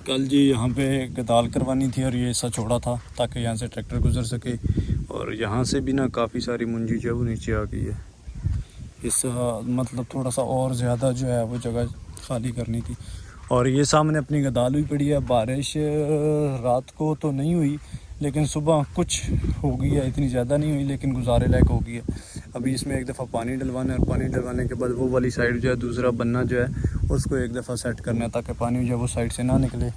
कल जी यहाँ पे गदाल करवानी थी और ये ऐसा छोड़ा था ताकि यहाँ से ट्रैक्टर गुजर सके। और यहाँ से भी ना काफ़ी सारी मुंजी जो है वो नीचे आ गई है। इस मतलब थोड़ा सा और ज़्यादा जो है वो जगह खाली करनी थी। और ये सामने अपनी गदाल हुई पड़ी है। बारिश रात को तो नहीं हुई लेकिन सुबह कुछ हो गई है, इतनी ज़्यादा नहीं हुई लेकिन गुजारे लायक हो गई है। अभी इसमें एक दफ़ा पानी डलवाना है और पानी डलवाने के बाद वो वाली साइड जो है दूसरा बन्ना जो है उसको एक दफ़ा सेट करना है ताकि पानी जो है वो साइड से ना निकले।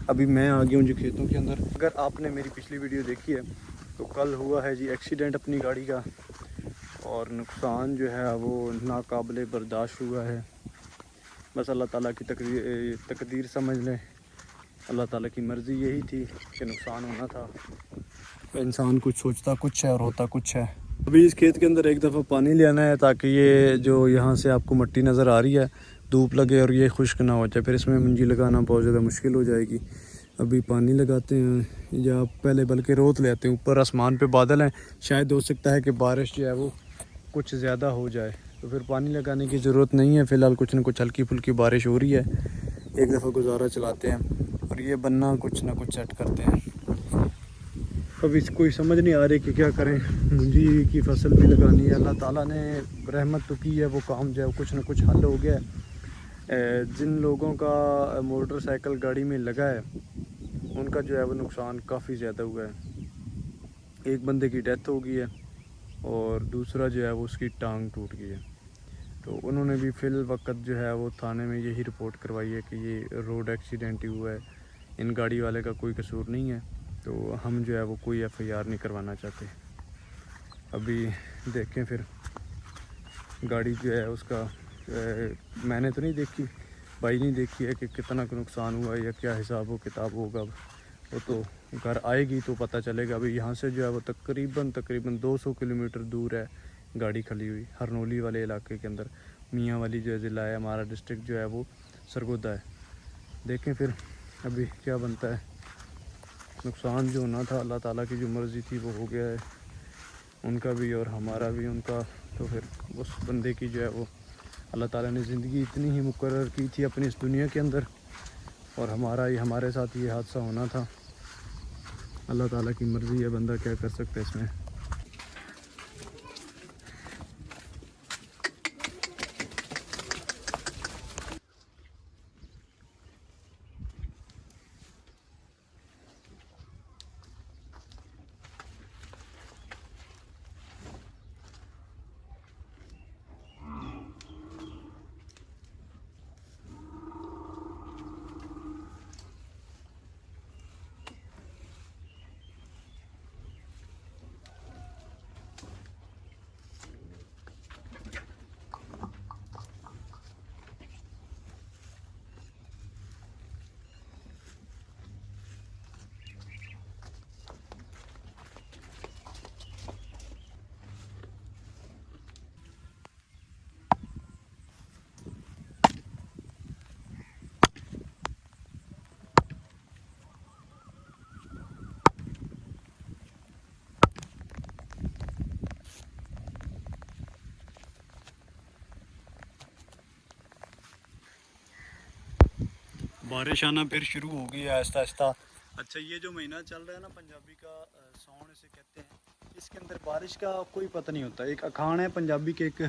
अभी मैं आ गया हूँ जी खेतों के अंदर। अगर आपने मेरी पिछली वीडियो देखी है तो कल हुआ है जी एक्सीडेंट अपनी गाड़ी का और नुकसान जो है वो नाकाबिले बर्दाश्त हुआ है। बस अल्लाह ताला की तकदीर समझ लें। अल्लाह ताला की मर्ज़ी यही थी कि नुकसान होना था। इंसान कुछ सोचता कुछ है और होता कुछ है। अभी इस खेत के अंदर एक दफ़ा पानी ले आना है ताकि ये जो यहाँ से आपको मिट्टी नज़र आ रही है धूप लगे और ये खुश्क ना हो जाए, फिर इसमें मुंजी लगाना बहुत ज़्यादा मुश्किल हो जाएगी। अभी पानी लगाते हैं या पहले बल्कि रोत ले आते हैं। ऊपर आसमान पे बादल हैं, शायद हो सकता है कि बारिश जो है वो कुछ ज़्यादा हो जाए तो फिर पानी लगाने की ज़रूरत नहीं है। फ़िलहाल कुछ न कुछ हल्की फुल्की बारिश हो रही है। एक दफ़ा गुजारा चलाते हैं और ये बन्ना कुछ ना कुछ सेट करते हैं। अभी कोई समझ नहीं आ रही कि क्या करें। मुंजी की फसल भी लगानी है। अल्लाह ताला ने रहमत तो की है, वो काम जो है कुछ ना कुछ हल हो गया है। जिन लोगों का मोटरसाइकिल गाड़ी में लगा है उनका जो है वो नुकसान काफ़ी ज़्यादा हुआ है। एक बंदे की डेथ हो गई है और दूसरा जो है वो उसकी टांग टूट गई है। तो उन्होंने भी फिल वक्त जो है वो थाने में यही रिपोर्ट करवाई है कि ये रोड एक्सीडेंट ही हुआ है, इन गाड़ी वाले का कोई कसूर नहीं है। तो हम जो है वो कोई एफआईआर नहीं करवाना चाहते। अभी देखें फिर गाड़ी जो है उसका मैंने तो नहीं देखी, भाई नहीं देखी है कि कितना नुकसान हुआ या क्या हिसाब किताब होगा। वो तो घर आएगी तो पता चलेगा। अभी यहाँ से जो है वो तकरीबन 200 किलोमीटर दूर है गाड़ी खली हुई, हरनोली वाले इलाके के अंदर। मियाँ वाली जो ज़िला है हमारा, डिस्ट्रिक्ट जो है वो सरगोदा है। देखें फिर अभी क्या बनता है। नुकसान जो होना था अल्लाह ताला की जो मर्ज़ी थी वो हो गया है, उनका भी और हमारा भी। उनका तो फिर उस बंदे की जो है वो अल्लाह ताला ने ज़िंदगी इतनी ही मुकर्रर की थी अपनी इस दुनिया के अंदर और हमारे साथ ये हादसा होना था। अल्लाह ताला की मर्ज़ी है, बंदा क्या कर सकता है इसमें। बारिश आना फिर शुरू हो गई है आहिस्ता आहिस्ता। अच्छा, ये जो महीना चल रहा है ना पंजाबी का सावन इसे कहते हैं, इसके अंदर बारिश का कोई पता नहीं होता। एक अखान है पंजाबी के, एक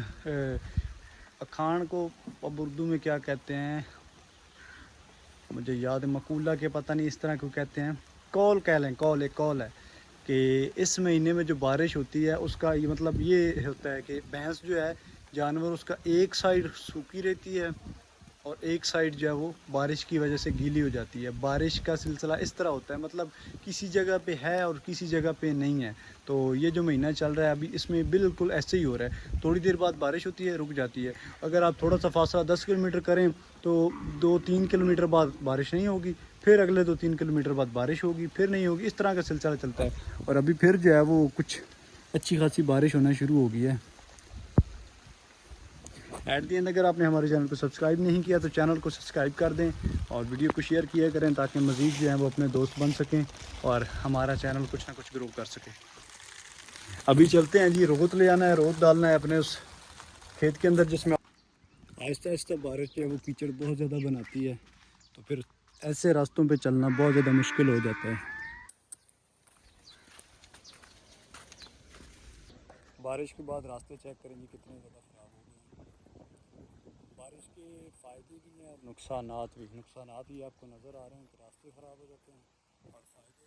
अखान को अब उर्दू में क्या कहते हैं मुझे याद है, मकूला के पता नहीं इस तरह क्यों कहते हैं, कौल कह लें, कौल एक कौल है कि इस महीने में जो बारिश होती है उसका ये मतलब ये होता है कि भैंस जो है जानवर उसका एक साइड सूखी रहती है और एक साइड जो है वो बारिश की वजह से गीली हो जाती है। बारिश का सिलसिला इस तरह होता है, मतलब किसी जगह पे है और किसी जगह पे नहीं है। तो ये जो महीना चल रहा है अभी इसमें बिल्कुल ऐसे ही हो रहा है। थोड़ी देर बाद बारिश होती है, रुक जाती है। अगर आप थोड़ा सा फासला 10 किलोमीटर करें तो 2-3 किलोमीटर बाद बारिश नहीं होगी, फिर अगले 2-3 किलोमीटर बाद बारिश होगी, फिर नहीं होगी। इस तरह का सिलसिला चलता है और अभी फिर जो है वो कुछ अच्छी खासी बारिश होना शुरू हो गई है। एट दी एंड अगर आपने हमारे चैनल को सब्सक्राइब नहीं किया तो चैनल को सब्सक्राइब कर दें और वीडियो को शेयर किया करें ताकि मज़ीद जो है वो अपने दोस्त बन सकें और हमारा चैनल कुछ ना कुछ ग्रो कर सके। अभी चलते हैं जी, रोत ले आना है, रोत डालना है अपने उस खेत के अंदर जिसमें आहिस्ता आहिस्ता बारिश जो है वो कीचड़ बहुत ज़्यादा बनाती है। तो फिर ऐसे रास्तों पे चलना बहुत ज़्यादा मुश्किल हो जाता है। बारिश के बाद रास्ते चेक करेंगे कितने ज़्यादा ख़राब हो गए हैं। बारिश के फ़ायदे भी हैं और नुकसानात भी। नुकसानात ये आपको नज़र आ रहे हैं कि रास्ते ख़राब हो जाते हैं, और फ़ायदे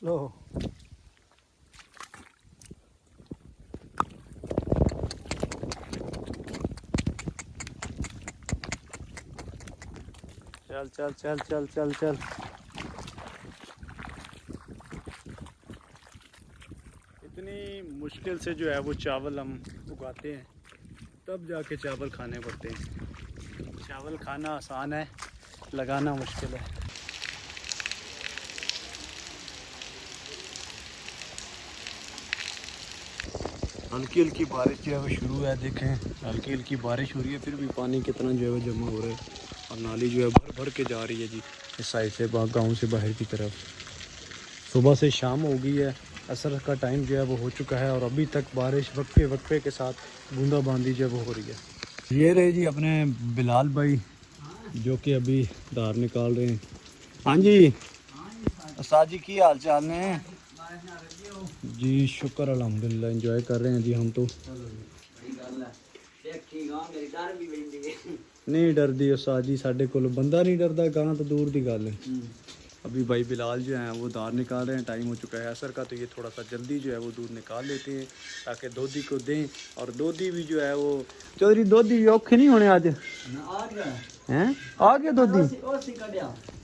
लो। चल चल चल चल चल चल। इतनी मुश्किल से जो है वो चावल हम उगाते हैं, तब जाके चावल खाने पड़ते हैं। चावल खाना आसान है, लगाना मुश्किल है। हल्की हल्की बारिश जो है वो शुरू है, देखें हल्की हल्की बारिश हो रही है, फिर भी पानी कितना जो है वो जमा हो रहा है, और नाली जो है भर भर के जा रही है जी इस साइड से गांव से बाहर की तरफ। सुबह से शाम हो गई है, असर का टाइम जो है वो हो चुका है, और अभी तक बारिश वक्फे वक्फे के साथ बूंदाबांदी जो है वो हो रही है। ये रहे जी अपने बिलाल भाई जो कि अभी धार निकाल रहे हैं। हाँ जी साजी की हाल चाल ने जी? शुक्र अल्हम्दुलिल्लाह, एंजॉय कर रहे हैं जी हम तो। नहीं डरदी उस्ताद जी, साढ़े को बंदा नहीं डरदा, गाना तो दूर दी गल है। अभी भाई बिलाल जो हैं वो दार निकाल रहे हैं, टाइम हो चुका है असर का, तो ये थोड़ा सा जल्दी जो है वो दूध निकाल लेते हैं ताकि दोधी को दें। और दोधी भी जो है वो चौधरी दोधी औखे नहीं होने आज हैं, आ गया दोधी।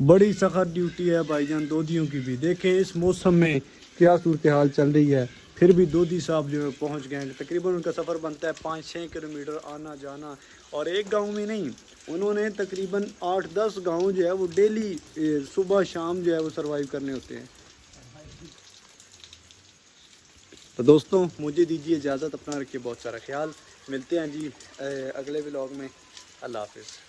बड़ी सख्त ड्यूटी है भाईजान दोधियों की भी। देखें इस मौसम में क्या सूरत हाल चल रही है, फिर भी दोधी साहब जो है पहुँच गए हैं। तकरीबन उनका सफ़र बनता है 5-6 किलोमीटर आना जाना, और एक गांव में नहीं, उन्होंने तकरीबन 8-10 गांव जो है वो डेली सुबह शाम जो है वो सरवाइव करने होते हैं। तो दोस्तों मुझे दीजिए इजाज़त, अपना रखिए बहुत सारा ख्याल। मिलते हैं जी अगले व्लॉग में। अल्लाह हाफिज़।